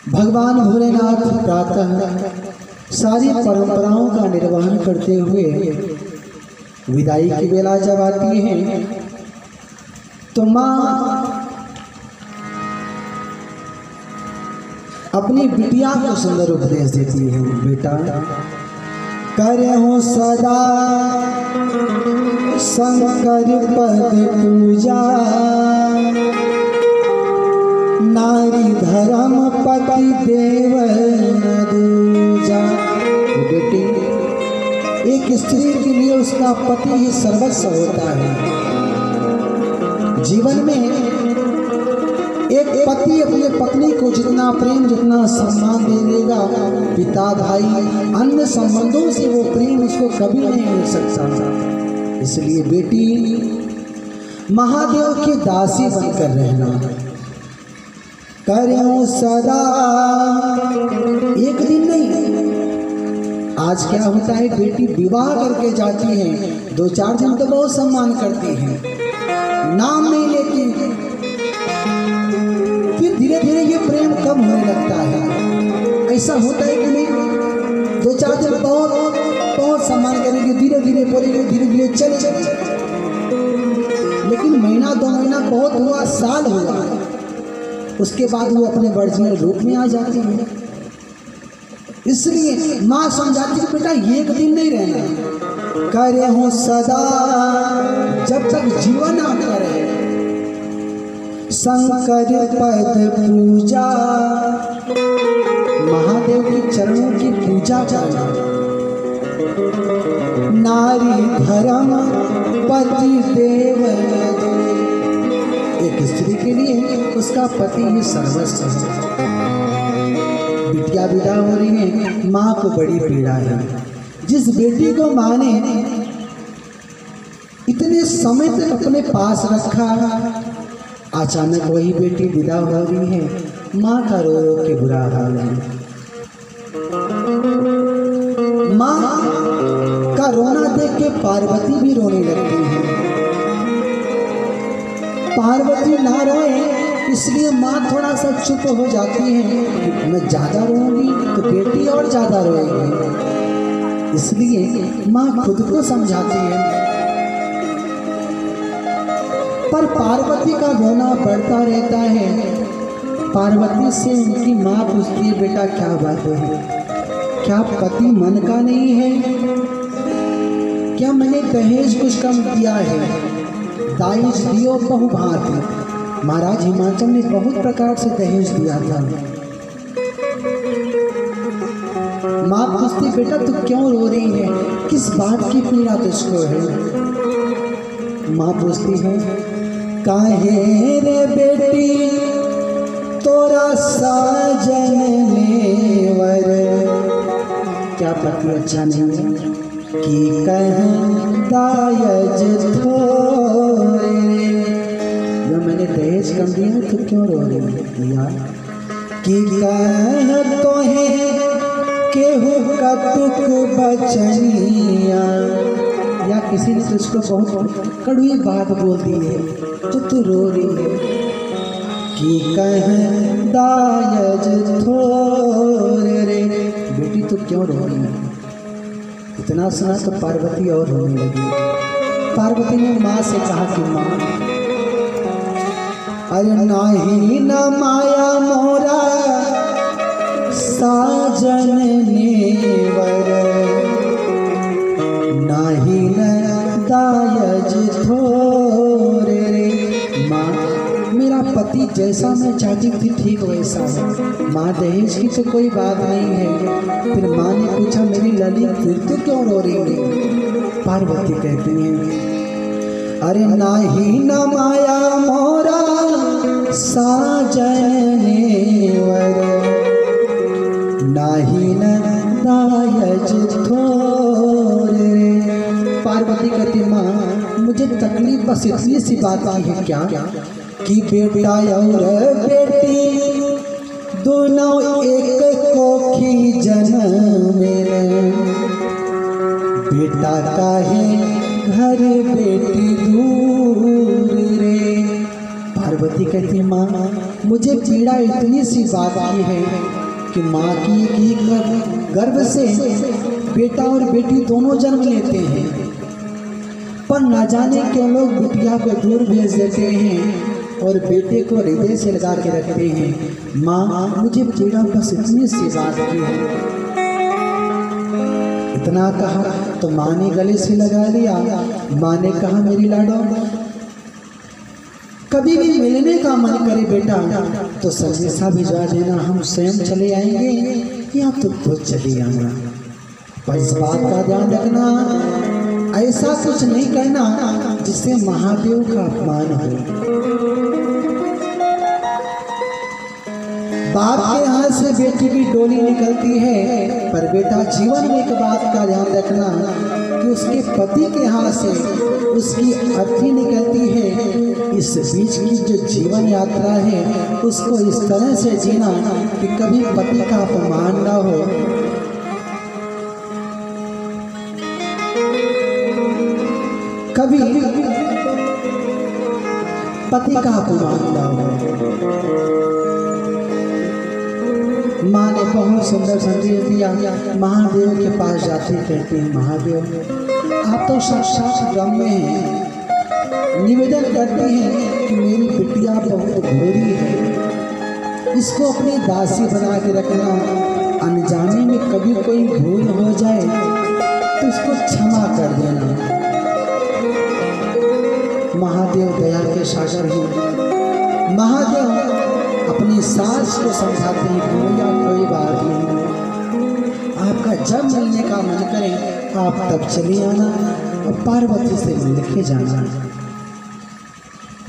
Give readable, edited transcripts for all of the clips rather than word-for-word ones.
भगवान भोलेनाथ प्रातः सारी परंपराओं का निर्वहन करते हुए विदाई की वेला जब आती है तो माँ अपनी बिटिया को सुंदर उपदेश देती है। बेटा, करहूं सदा शंकर पद पूजा, नारी धर्म पति देव न दूजा। बेटी, एक स्त्री के लिए उसका पति ही सर्वस्व होता है। जीवन में एक पति अपने पत्नी को जितना प्रेम जितना सम्मान दे देगा, पिता भाई अन्य संबंधों से वो प्रेम उसको कभी नहीं मिल सकता। इसलिए बेटी, महादेव की दासी बनकर रहना। करहूं सदा, एक दिन नहीं, आज क्या होता है, बेटी विवाह करके जाती है, 2-4 दिन तो बहुत सम्मान करती है, नाम नहीं लेती, फिर धीरे धीरे ये प्रेम कम होने लगता है। ऐसा होता है कि नहीं, 2-4 दिन बहुत सम्मान करेंगे, धीरे धीरे बोलेंगे, धीरे धीरे चले, लेकिन महीना 2 महीना बहुत हुआ, साल हुआ, उसके बाद वो अपने वर्जिनल रूप में आ जाती है। इसलिए माँ समझाती है, बेटा एक दिन नहीं रहना, करहूं सदा जब तक जीवन आता रहे शंकर पद पूजा, महादेव के चरणों की पूजा करना। नारी धर्म पति देव, एक स्त्री के लिए उसका पति ही सर्वस्व है। बिटिया विदा हो रही है, माँ को बड़ी पीड़ा है। जिस बेटी को माँ ने इतने समय तक अपने पास रखा, अचानक वही बेटी विदा हो रही है, माँ का रो रो के बुरा हाल है। माँ का रोना देख के पार्वती भी रोने लगती है। पार्वती ना रोए इसलिए माँ थोड़ा सा चुप हो जाती है। मैं ज्यादा रोऊंगी तो बेटी और ज्यादा रोएगी, इसलिए माँ खुद को समझाती है। पर पार्वती का रोना बढ़ता रहता है। पार्वती से उनकी माँ पूछती है, बेटा क्या बात है, क्या पति मन का नहीं है, क्या मैंने दहेज कुछ कम दिया है, दाइज दियो बहु भांति। महाराज हिमाचल ने बहुत प्रकार से दहेज दिया था। माँ पूछती, बेटा तू क्यों रो रही है, किस बात की पीड़ा तुझको है। माँ पूछती है, काहे रे बेटी तोरा साजन नेवर, क्या पति अच्छा नहीं कि कह दायज थोरे। जब मैंने दहेज कम दिया तो क्यों रो रही है कि कह तो है केहू कतुक बचनिया, या किसी ने तुझको बहुत कड़वी बात बोल दी है तो तू रो रही है कि कह दायज थोरे रे। बेटी तू क्यों रो रही है। इतना सुना तो पार्वती और रोने लगी। पार्वती ने माँ से कहा कि माँ, अरे नाही न माया मोरा साजन नेवर, नाही न दायज थोरे रे। माँ, मेरा पति जैसा मैं चाहती थी ठीक वैसा है। माँ दहेज की तो कोई बात नहीं है। फिर माँ ने पूछा, मेरी ललित फिर तो क्यों रो रही है। पार्वती कहती हैं, अरे नाही न माया मोरा साजन नेवर, नाही न दायज थोरे। पार्वती कहती, माँ मुझे तकलीफ बस इतनी सी बात की है क्या कि बेटा और बेटी दोनों एक कोखी जन्म में, बेटा का है घर बेटी दूर रे। पार्वती कहती, माँ मुझे पीड़ा इतनी सी बात की है कि माँ की एक ही गर्भ से बेटा और बेटी दोनों जन्म लेते हैं, पर न जाने क्यों लोग बिटिया को दूर भेज देते हैं और बेटे को हृदय से लगा के रखते हैं। माँ मुझे तेरा बस इतनी सी बात की है। इतना कहा तो माँ ने गले से लगा लिया। माँ ने कहा मेरी लाडो, कभी भी मिलने का मन करे बेटा तो संदेशा भिजवा देना, हम स्वयं चले आएंगे या तो खुद चले आना। पर इस बात का ध्यान रखना, ऐसा कुछ नहीं करना जिससे महादेव का अपमान हो। बाप के हाथ से बेटी की डोली निकलती है, पर बेटा जीवन में एक बात का ध्यान रखना कि उसके पति के हाथ से उसकी अर्थी निकलती है। इस बीच की जो जीवन यात्रा है उसको इस तरह से जीना कि कभी पति का अपमान ना हो। कभी पति का अपमान ना हो। माँ ने बहुत सुंदर संदेश दिया। महादेव के पास जाते कहते हैं, महादेव आप तो साक्षात ब्रह्म हैं। निवेदन करते हैं कि मेरी बिटिया बहुत घोरी है, इसको अपनी दासी बना के रखना। अनजाने में कभी कोई भूल हो जाए तो इसको क्षमा कर देना। महादेव दया के सागर हैं। महादेव अपनी सास को समझाते हैं कि भैया कोई बात नहीं, आपका जब मिलने का मन करे आप तब चले आना और पार्वती से मिल के जाना।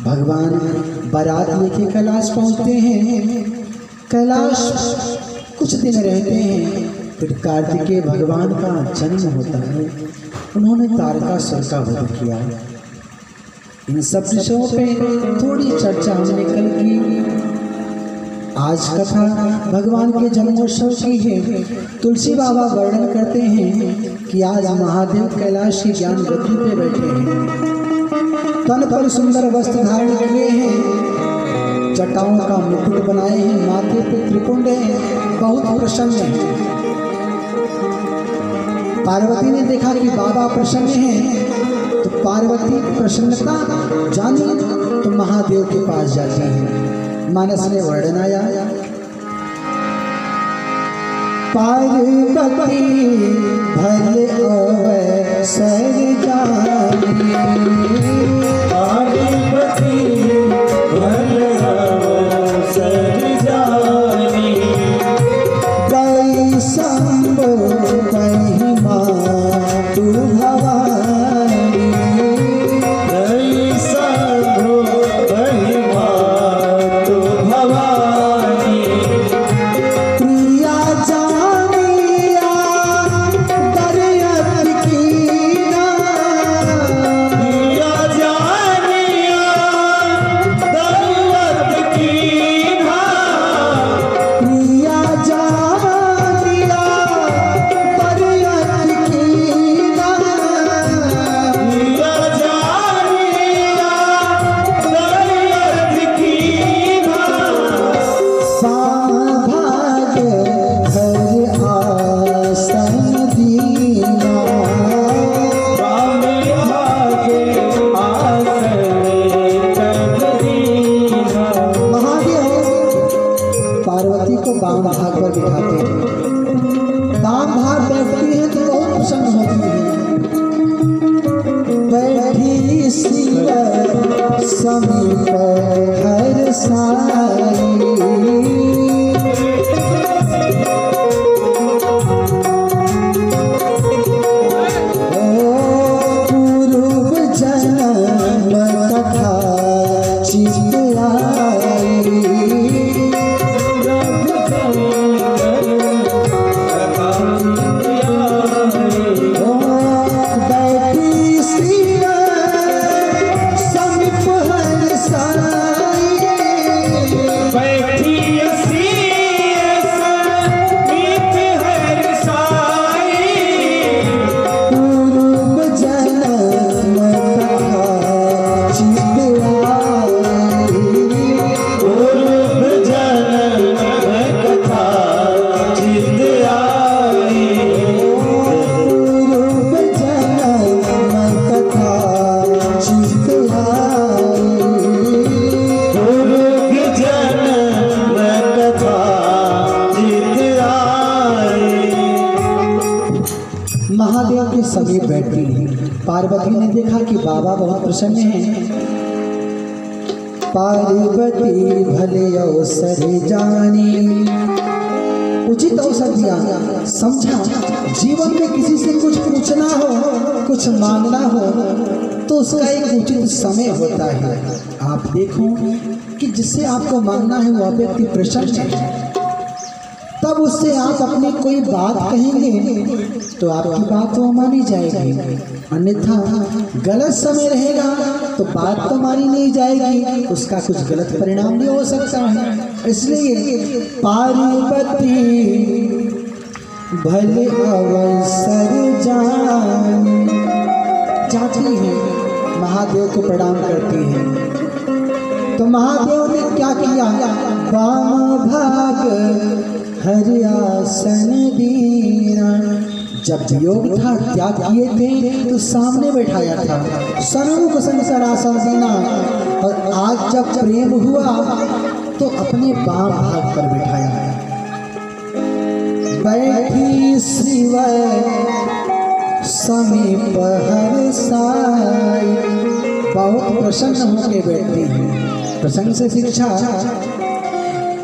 भगवान बारात लेके कैलाश पहुंचते हैं। कैलाश कुछ दिन रहते हैं, फिर कार्तिकेय भगवान का जन्म होता है। उन्होंने तारकासुर का वध किया। इन सब विषयों पे थोड़ी चर्चा हमने कल की। आज कथा भगवान के जन्मोत्सव की है। तुलसी बाबा वर्णन करते हैं कि आज महादेव कैलाश की ज्ञान गद्दी पे बैठे हैं। तन पर सुंदर वस्त्र धारण किए हैं, जटाओं का मुकुट बनाए हैं, माथे पे त्रिपुंड है, बहुत प्रसन्न है। पार्वती ने देखा कि बाबा प्रसन्न हैं, तो पार्वती प्रसन्नता जानी तो महादेव के पास जाती है। मानस में वर्णन आया, पार्वती भले अवसर जानी, पार्वती भले अवसर जानी, कई संभो कहीं मातु भवानी, कई संभो कहीं मातु भवानी, प्रिया जानिया दरियत कीना, प्रिया जानिया दरियत कीना, प्रिया जानिया दरियत कीना, प्रिया जानिया दरियत कीना, साभाग हर आसन दीना, साभाग आसन दीना। महादेव पार्वती को बाम भाग पर बिठाते हैं। बाम भाग बैठती है तो बहुत प्रसन्न होती है। बैठी शिव समीप हर साई, पूर्व जन्म कथा चित आई, बैठी शिव समीप हर साई, बैठी प्रसन्न हैं। पार्वती भले अवसर जानी, उचित अवसर दिया, समझा जीवन में किसी से कुछ पूछना हो, कुछ मांगना हो तो उसका एक उचित समय होता है। आप देखो कि जिससे आपको मांगना है वह व्यक्ति प्रसन्न है, तब उससे आप अपनी कोई बात कहेंगे तो आपकी बात तो मानी जाएगी, अन्यथा गलत समय रहेगा तो बात तो मानी नहीं जाएगी, उसका कुछ गलत परिणाम भी हो सकता है। इसलिए पार्वती भले अवसर जाती है, महादेव को प्रणाम करती है। तो महादेव ने क्या किया, वाम भाग हरियासन दीना, जब योग था त्याग किए थे तो सामने बैठाया था, सन्मुख संसार आसन देना, और आज जब प्रेम हुआ तो अपने बाम भाग पर बैठाया। बैठी शिव समीप हर साई, बहुत प्रसन्न होकर बैठती है। प्रसंग से शिक्षा,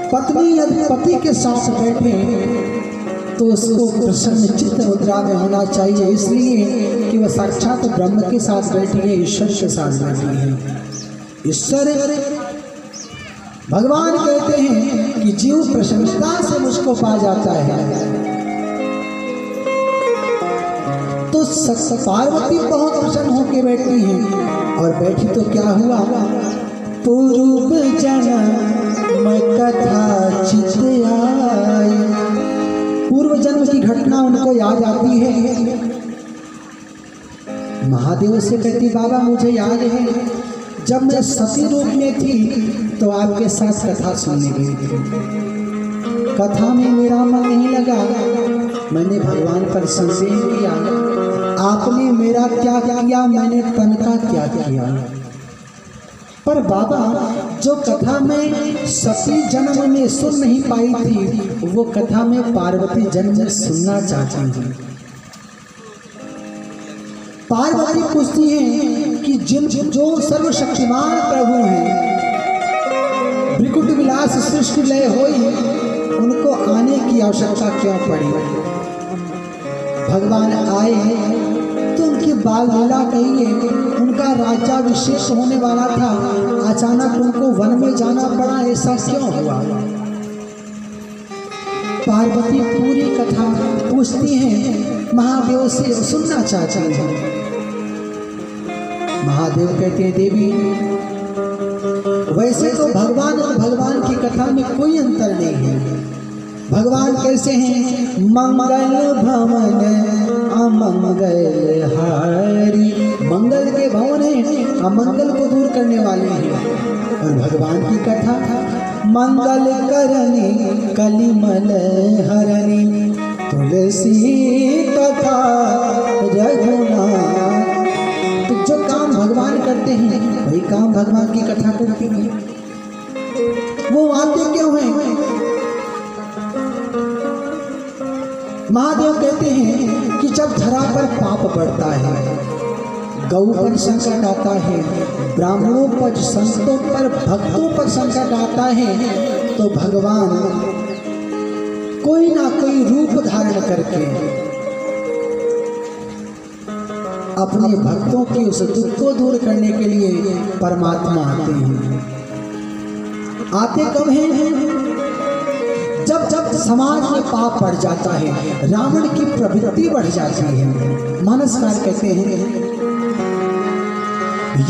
पत्नी यदि पति के साथ बैठे तो उसको प्रसन्न चित्त मुद्रा में होना चाहिए, इसलिए कि वह साक्षात ब्रह्म के साथ बैठी है, ईश्वर के साथ बैठी है। ईश्वर भगवान कहते हैं कि जीव प्रसन्नता से मुझको पा जाता है। तो पार्वती बहुत प्रसन्न होकर बैठी है, और बैठी तो क्या हुआ, पूर्व जन्म कथा चित आई, पूर्व जन्म की घटना उनको याद आती है। महादेव से कहती, बाबा मुझे याद है जब मैं सती रूप में थी तो आपके साथ कथा सुनने गई थी, कथा में मेरा मन नहीं लगा, मैंने भगवान पर संदेह किया, आपने मेरा क्या किया, मैंने तन का क्या किया। पर बाबा जो कथा में सती जन्म में सुन नहीं पाई थी, वो कथा में पार्वती जन्म में सुनना चाहती है। पार्वती पूछती है कि जो सर्वशक्तिमान प्रभु हैं, भृकुट विलास सृष्टि लय होई, उनको आने की आवश्यकता क्यों पड़ी। भगवान आए तो उनकी बाल लीला कहिए, उनका राज्याभिषेक होने वाला था, अचानक उनको वन में जाना पड़ा, ऐसा क्यों हुआ। पार्वती पूरी कथा पूछती हैं, महादेव से सुनना चाहती हैं। महादेव कहते हैं, देवी वैसे तो भगवान की कथा में कोई अंतर नहीं है। भगवान कैसे हैं, मंगल भवन अमंगल हारी, मंगल के भवन हैं, अमंगल को दूर करने वाले हैं। और भगवान की कथा, मंगल करनी कलिमल हरणी, तुलसी कथा रघुनाथ। तो जो काम भगवान करते हैं वही काम भगवान की कथा करती है। वो आते क्यों हैं। महादेव कहते हैं कि जब धरा पर पाप बढ़ता है, गौ पर संकट आता है, ब्राह्मणों पर, संतों पर, भक्तों पर संकट आता है, तो भगवान कोई ना कोई रूप धारण करके अपने भक्तों के उस दुख को दूर करने के लिए परमात्मा आते हैं। आते कब हैं, जब जब समाज में पाप बढ़ जाता है, रावण की प्रवृत्ति बढ़ जाती है। मानसकार कहते हैं,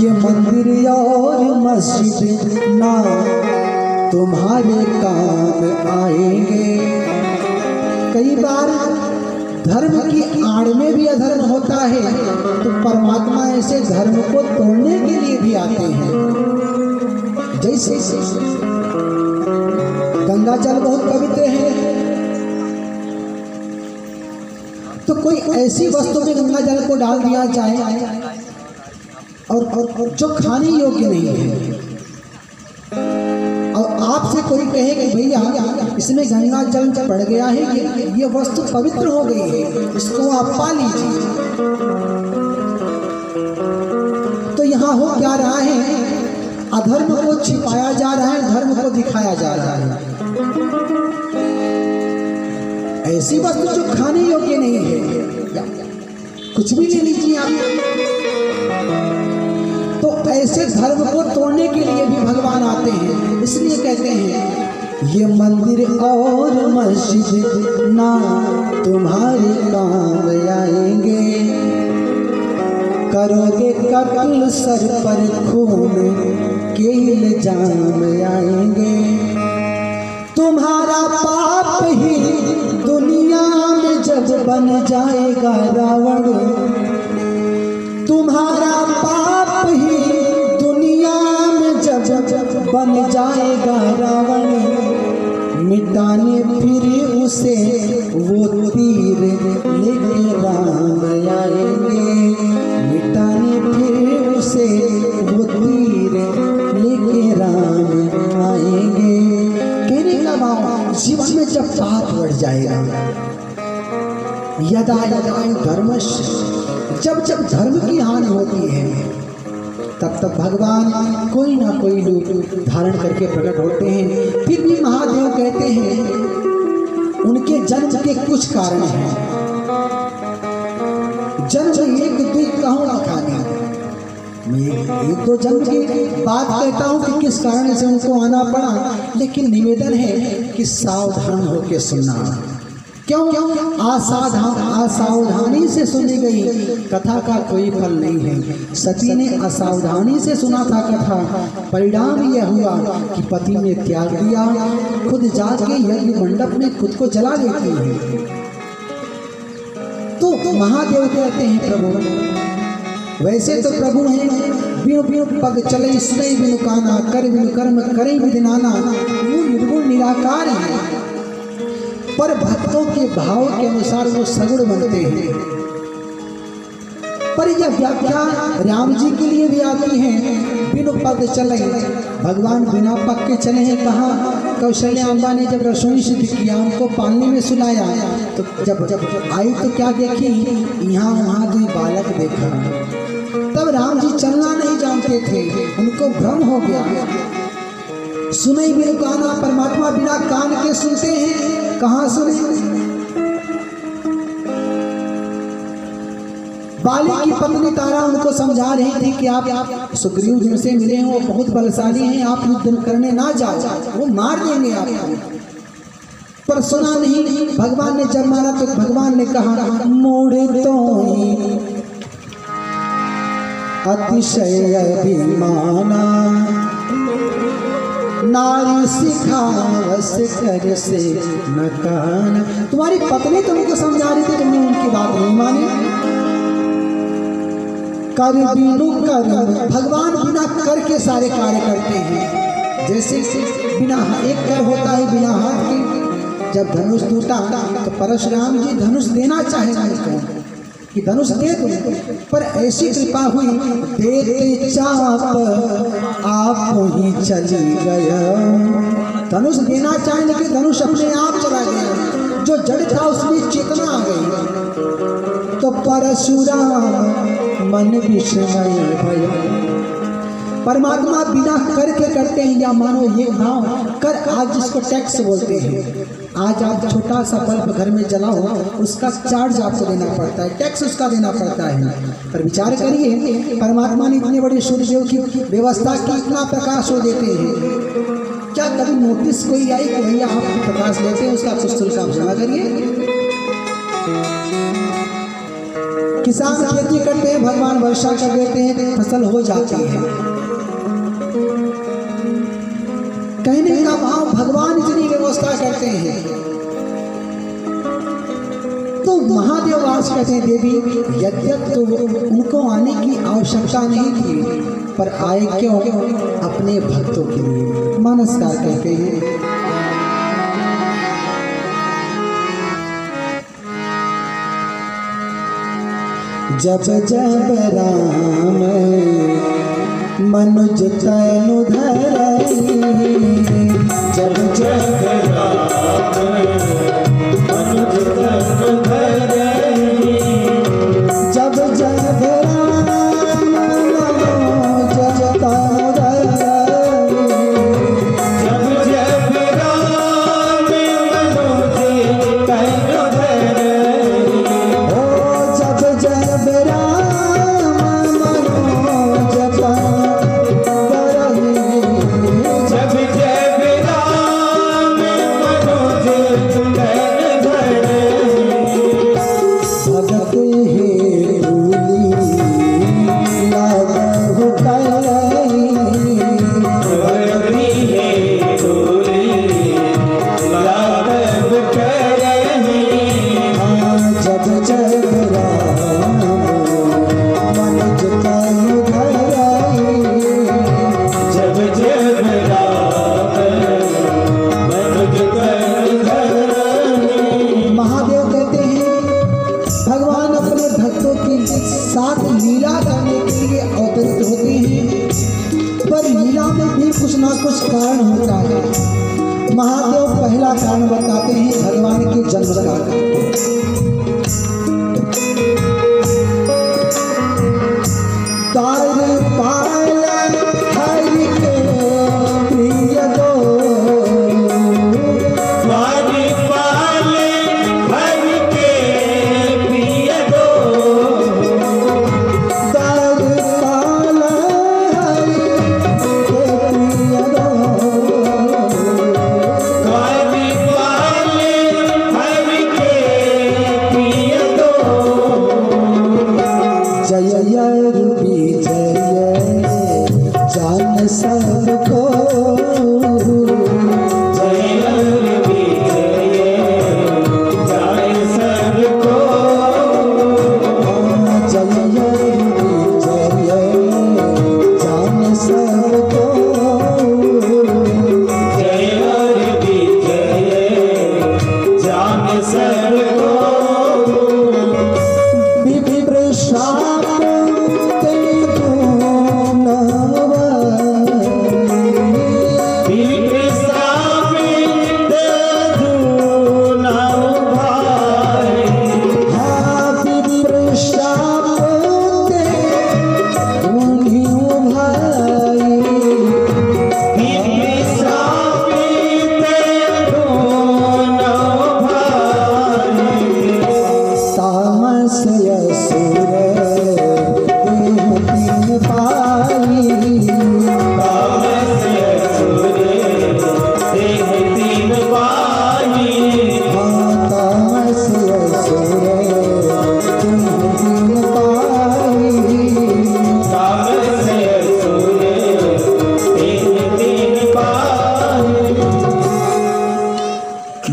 ये मंदिर और मस्जिद ना तुम्हारे काम आएंगे। कई बार धर्म की आड़ में भी अधर्म होता है, तो परमात्मा ऐसे धर्म को तोड़ने के लिए भी आते हैं। जैसे गंगा जल बहुत पवित्र है, तो कोई ऐसी वस्तु में गंगा जल को डाल दिया जाए और जो खाने योग्य नहीं है, और आपसे कोई कहे कि भैया इसमें गंगा जल पड़ गया है, ये वस्तु पवित्र हो गई है, इसको आप पा लीजिए, तो यहाँ हो क्या रहा है, अधर्म को छिपाया जा रहा है, धर्म को दिखाया जा रहा है। ऐसी वस्तु जो खाने योग्य नहीं है, कुछ भी ले लीजिए आप। तो ऐसे धर्म को तोड़ने के लिए भी भगवान आते हैं। इसलिए कहते हैं ये मंदिर और मस्जिद ना तुम्हारे काम आएंगे, करोगे कत्ल सर पर खून के इल्जाम आएंगे। तुम्हारा पाप ही दुनिया में जब बन जाएगा रावण, तुम्हारा पाप ही दुनिया में जब बन जाएगा रावण, मिटाने फिर उसे वो तीर लेके राम आएंगे, मिटाने फिर उसे वो तीर लेके राम आएंगे। कहने का भाव जीवन में जब पाप बढ़ जाएगा, यदा यदा धर्मस्य, जब जब धर्म की हानि होती है, तब तब भगवान कोई ना कोई रूप धारण करके प्रकट होते हैं। फिर भी महादेव कहते हैं उनके जन्म के कुछ कारण हैं। जन्म एक दुई कहूँ खाने, मैं एक दो जन्म की बात कहता हूँ कि किस कारण से उनको आना पड़ा, लेकिन निवेदन है कि सावधान होकर सुनना। क्यों? असावधानी से सुनी गई कथा का कोई फल नहीं है। सती ने असावधानी से सुना था कथा, परिणाम यह हुआ कि पति ने त्याग दिया, खुद जाके यज्ञ मंडप में खुद को जला देती है। तो महादेव कहते हैं प्रभु, वैसे तो प्रभु हैं, बिनु बिनु पग चले सुने बिनु काना, कर बिनु कर्म करे विदिनाना, वो निर्गुण निराकार है, पर भक्तों के भाव के अनुसार वो सगुण बनते हैं। पर यह व्याख्या राम जी के लिए भी आती है, बिनु पग चले, भगवान बिना पग के चले हैं। कहाँ? कौशल्या अम्बा ने जब रसोई सिद्ध किया, उनको पालने में सुलाया, तो जब आई तो क्या देखी, यहाँ वहाँ कोई बालक देखा। तब राम जी चलना नहीं जानते थे, उनको भ्रम हो गया। सुने बिनु काना, परमात्मा बिना कान के सुनते हैं, कहाँ सुने? बाली की पत्नी तारा उनको समझा रही थी कि आप सुग्रीव जिनसे मिले हैं वो बहुत बलशाली हैं, आप युद्ध करने ना जाओ, वो मार देंगे आपको। पर सुना नहीं। भगवान ने जब मारा तो भगवान ने कहा, मोड़े तो अतिशय अभिमाना, नारी सिखावस कर से न कहना। तुम्हारी पत्नी तुमको समझा रही थी, तुमने उनकी बात नहीं मानी। कर बिनु कर, भगवान बिना कर के सारे कार्य करते हैं। जैसे बिना एक कर होता है बिना हाथ के। जब धनुष टूटा तो परशुराम जी धनुष देना चाहे उनको कि धनुष दे दो, पर ऐसी कृपा हुई देते चाप आप ही चली गया। धनुष देना चाहे लेकिन धनुष अपने आप चला गया, जो जड़ था उसमें चेतना आ गई। तो परशुराम मन विस्मय भय। परमात्मा बिना कर के करते हैं, या मानो ये भाव कर, आज जिसको टैक्स बोलते हैं। आज आप छोटा सा बल्ब घर में जलाओ, उसका चार्ज आपको देना पड़ता है, टैक्स उसका देना पड़ता है। पर विचार करिए, परमात्मा ने इतने बड़े सूर्यदेव की व्यवस्था की, इतना प्रकाश वो देते हैं। क्या कभी नोटिस कोई आई कि भैया आप प्रकाश लेते हैं, उसका कुछ शुल्क आप जमा करिए। किसान खेती करते हैं, भगवान वर्षा कर देते हैं, फसल हो जाती है। कहने का भाव भगवान इतनी व्यवस्था करते हैं। तो महादेव आज कहते हैं, देवी यद्यप तो उनको आने की आवश्यकता नहीं थी, पर आए क्यों? अपने भक्तों के लिए। मानसकार कहते हैं, जब जब राम मनुज तनु धरई, जब जब राम मनुज तनु धरई, जब जब राम मनुज का कुछ कारण होता है। महादेव पहला कारण बताते हैं भगवान के जन्म का। द्वार पाल हरि के प्रिय दो, द्वार पाल हरि के प्रिय दो, द्वार पाल हरि के प्रिय दो, द्वार पाल हरि के प्रिय दो। जय विजय जान सबको, जय विजय जान सबको, जय विजय जान सबको, जय विजय जान सबको। विप्र शाप ते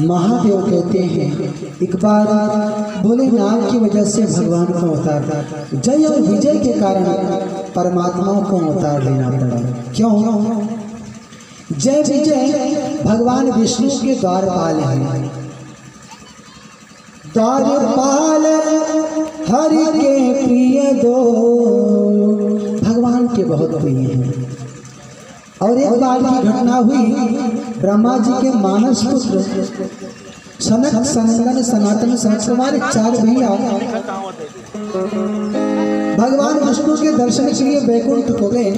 महादेव कहते हैं एक बार भोलेनाथ की वजह से भगवान को अवतार, जय और विजय के कारण परमात्मा को अवतार लेना पड़ा। क्यों? जय विजय भगवान विष्णु के द्वारपाल हैं। द्वारपाल हरि के प्रिय दो, भगवान के बहुत प्रिय हैं। और एक बार की घटना हुई, ब्रह्मा जी के मानस पुत्र सनक सनंदन सनातन सनत कुमार 4 भैया भगवान विष्णु के दर्शन के लिए बैकुंठ को गए।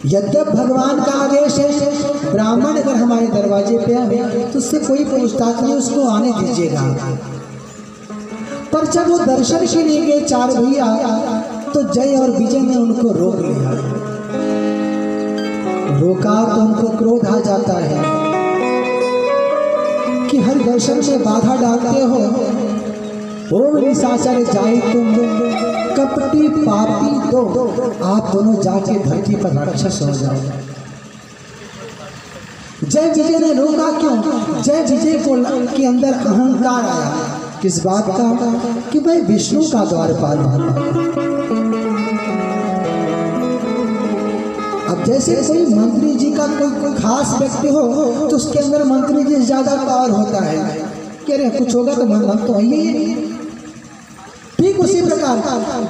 यद्यप भगवान का आदेश है ब्राह्मण अगर हमारे दरवाजे पे आए तो उससे कोई पूछताछ नहीं, उसको आने दीजिएगा। पर जब वो दर्शन के लिए गए 4 भैया तो जय और विजय ने उनको रोक लिया। रोका तो उनको क्रोध आ जाता है कि हर दर्शन में बाधा डालते हो। ओम निशाचर जाए तुम कपटी पापी दो, आप दोनों जाके धरती पर राक्षस हो जाओ। जय विजय ने रोका क्यों? जय विजय को के अंदर अहंकार आया। किस बात का? कि मैं विष्णु का द्वारपाल हूं। अब जैसे कोई मंत्री जी का कोई खास व्यक्ति हो तो उसके अंदर मंत्री जी ज्यादा पावर होता है कि अरे कुछ होगा तो हम तो आइए। ठीक उसी प्रकार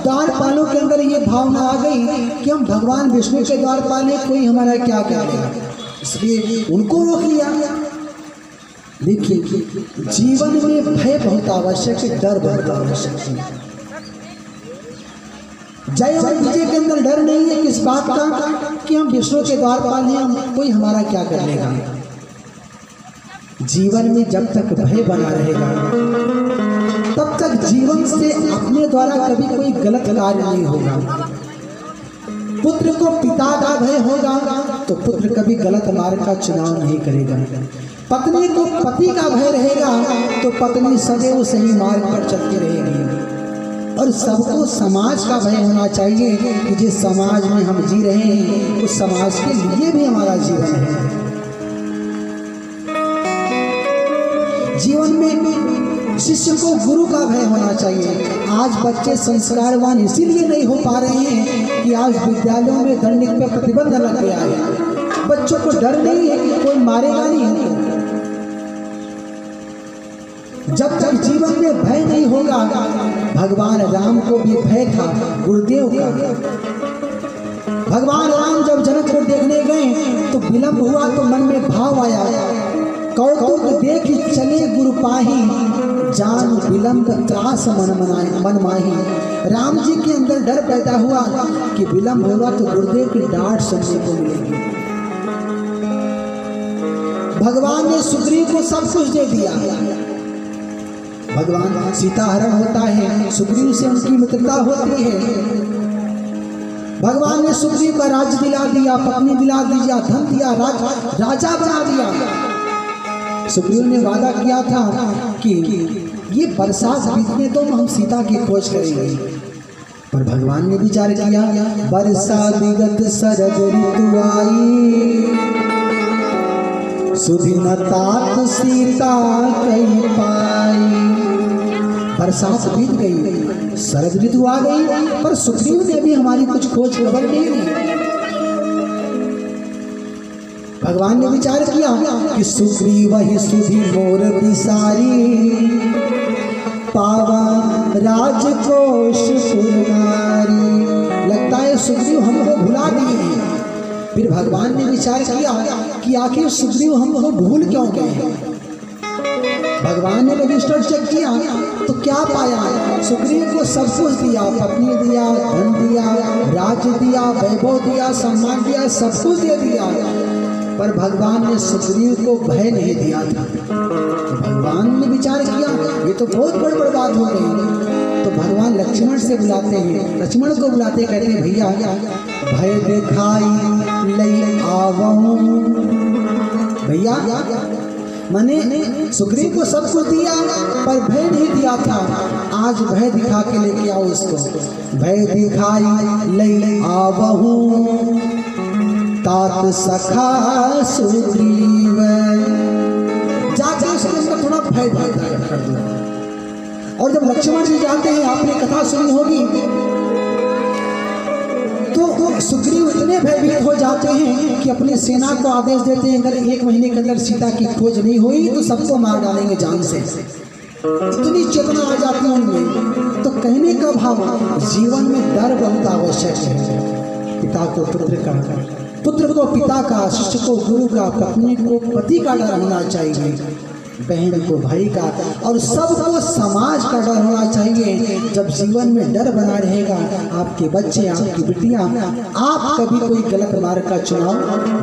द्वारपालों के अंदर ये भावना आ गई कि हम भगवान विष्णु के द्वारपाल हैं, कोई हमारा क्या करेगा, इसलिए उनको रोक लिया। देखिए जीवन में भय बहुत आवश्यक है, डर बहुत आवश्यक है। जय और विजय के अंदर डर नहीं है। किस बात का? कि हम विष्णु के द्वारपाल हैं, कोई हमारा क्या कर लेगा। जीवन में जब तक भय बना रहेगा तब तक जीवन से अपने द्वारा कभी कोई गलत कार्य नहीं होगा। पुत्र को पिता का भय होगा तो पुत्र कभी गलत मार्ग का चुनाव नहीं करेगा। पत्नी को पति का भय रहेगा तो पत्नी सदैव सही मार्ग पर चलती रहेगी। और सबको समाज का भय होना चाहिए कि जिस समाज में हम जी रहे हैं उस समाज के लिए भी हमारा जीवन है। जीवन में शिष्य को गुरु का भय होना चाहिए। आज बच्चे संस्कारवान इसीलिए नहीं हो पा रहे हैं कि आज विद्यालयों में दंडिक पे प्रतिबंध लग गया है। बच्चों को डर नहीं है कि कोई मारेगा नहीं हमको। जब तक जीवन में भय नहीं होगा, भगवान राम को भी भय था गुरुदेव का। भगवान राम जब जनकपुर देखने गए तो विलंब हुआ तो मन में भाव आया, कौतुक देख चले गुरु पाही, जान विलंब त्रास मन माही। राम जी के अंदर डर पैदा हुआ कि विलंब होगा तो गुरुदेव की डांट सुनने को मिलेगी। भगवान ने सुग्रीव को सब कुछ दे दिया। भगवान सीता हरण होता है, सुग्रीव से उनकी मित्रता होती है। भगवान ने सुग्रीव का राज्य दिला दिया, पत्नी दिला दिया, धन दिया, राजा बना दिया। सुग्रीव ने वादा किया था कि ये बरसात बीतने तो हम सीता की खोज करेंगे, पर भगवान ने विचार किया बरसा विगत शरद ऋतु आई, सुदिन तात सीता कहीं पाई। बरसात बीत गई, शरद ऋतु आ गई, पर सुग्रीव ने भी हमारी कुछ खोज खबर नहीं ली। भगवान ने विचार किया कि सुग्रीव ही सुधि मोर बिसारी, पावा राजकोष पुरनारी। लगता है सुग्रीव हमको भुला दिए। फिर भगवान ने विचार किया कि आखिर सुग्रीव हमको भूल क्यों गए। भगवान ने रजिस्टर चेक किया तो क्या पाया, सुग्रीव को सब कुछ दिया, पत्नी दिया, धन दिया, राज्य दिया, वैभव दिया, सम्मान दिया, सब कुछ दे दिया, पर भगवान ने सुग्रीव को भय नहीं दिया था। तो भगवान ने विचार किया ये तो बहुत बड़ी बात हो गई। तो भगवान लक्ष्मण से बुलाते हैं, लक्ष्मण को बुलाते कहते हैं भैया भय दिखाई लई आवहूं। भैया मैंने सुग्रीव को सब कुछ दिया पर भय नहीं दिया था, आज भय दिखा के लेके आओ उसको। भय दिखाई लई आवहूं, तात सखा सुग्रीव। जाके उसके अंदर थोड़ा भय कर दो। और जब लक्ष्मण जी जाते हैं, आपने कथा सुनी होगी, तो सुग्रीव इतने भयभीत हो जाते हैं कि अपनी सेना को आदेश देते हैं अगर 1 महीने के अंदर सीता की खोज नहीं हुई तो सबको मार डालेंगे जान से। इतनी चेतना आ जाती है उनमें। तो कहने का भाव जीवन में डर बहुत आवश्यक है। पिता को पुत्र का, पुत्र को पिता का, शिष्य को गुरु का, पत्नी को पति का डर होना चाहिए, बहन को भाई का, और सबको समाज का डर होना चाहिए। जब जीवन में डर बना रहेगा, आपके बच्चे, आपकी बिटियां, आप कभी कोई गलत मार्ग का चुनाव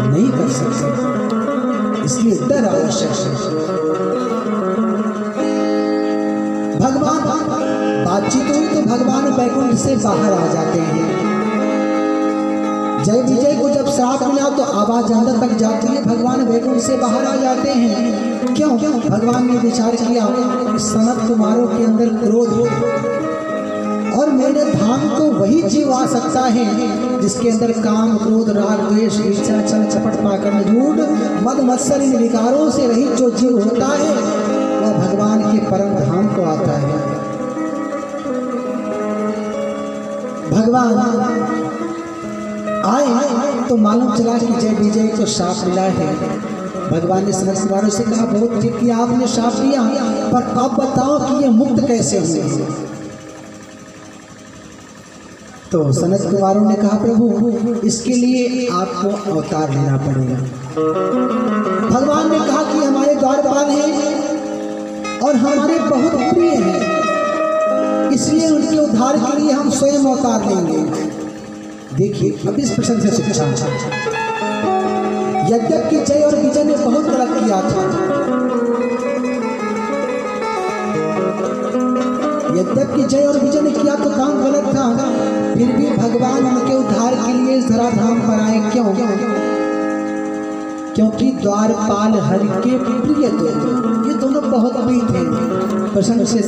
नहीं कर सकते। इसलिए डर आवश्यक है। भगवान बातचीत हुई तो भगवान वैकुंठ से बाहर आ जाते हैं। जय विजय को जब श्राप मिला तो आवाज अंदर तक जाती है, भगवान वैकुंठ से बाहर आ जाते हैं। क्यों? भगवान ने विचार किया कि सनत कुमारों के अंदर क्रोध हो और मेरे धाम को वही जीव आ सकता है जिसके अंदर काम, क्रोध, राग, द्वेष, ईर्ष्या, छल, कपट, पाखंड, झूठ, मद, मत्सर, इन विकारों से रहित जो जीव होता है वह भगवान के परम धाम को आता है। भगवान आए तो मालूम चला कि जय विजय को श्राप मिला है। भगवान ने सनत कुमारों से कहा बहुत ठीक किया आपने श्राप दिया, पर अब बताओ कि ये मुक्त कैसे हुए। तो सनत कुमारों ने कहा प्रभु इसके लिए आपको अवतार लेना पड़ेगा। भगवान ने कहा कि हमारे द्वारपाल हैं और हमारे बहुत प्रिय हैं, इसलिए उनके उद्धार के लिए हम स्वयं अवतार लेंगे। देखिए अब इस प्रश्न से शिक्षा, यद्यपि जय और विजय ने बहुत गलत किया था, यद्यपि जय और विजय ने किया तो काम गलत था, फिर भी भगवान उनके उद्धार के लिए इस धराधाम पर आए। क्यों? क्योंकि द्वारपाल हरि के प्रिय दोनों, ये दोनों बहुत प्रिय थे। प्रश्न से